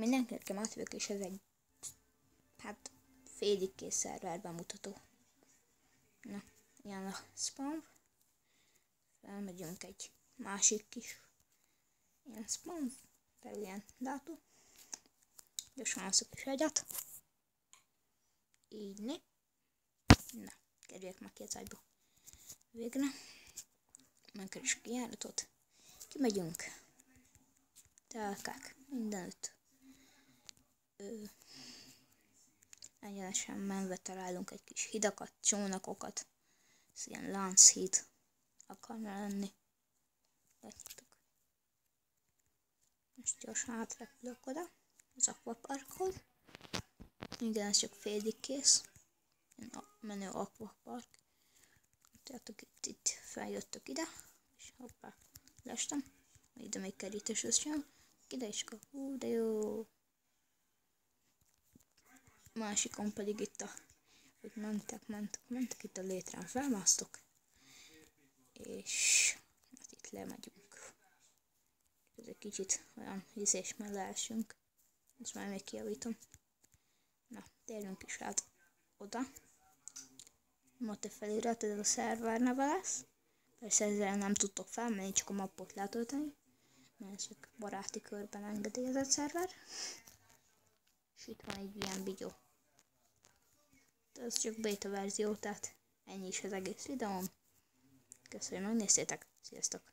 Mindenkinek átvök, és ez egy félig kész szerver bemutató. Na, ilyen a spam. Felmegyünk egy másik kis ilyen spam, fel ilyen dátum. Gyorsan alszok is egyet. Így né. Na, kerüljek meg ki az ágyba. Végre. Megkeres kijáratot. Kimegyünk. Telkák, mindenütt. Egyenesen menve találunk egy kis hidakat, csónakokat. Ez ilyen lánchíd akarna lenni. Látjátok. Most gyorsan átrepülök oda. Az akvaparkhoz. Igen, ez csak félig kész. A menő akvapark. Látjátok, itt feljöttök ide. És hoppá, lestem. Ide még kerítés összeáll. Ide is kap. De jó. Másikon pedig itt hogy mentek itt a létrán, felmásztok. És hát itt lemegyünk. Ez egy kicsit olyan vízés mellé elsünk. Ezt már még kijavítom. Na, térjünk is át oda. Ott a felirat, ez a szerver neve lesz. Persze ezzel nem tudtok felmenni, csak a mappot letölteni. Mert ez csak baráti körben engedélyezett szerver. És itt van egy ilyen bigyó. Ez csak beta verzió, tehát ennyi is az egész videóm. Köszönöm, hogy megnéztétek. Sziasztok!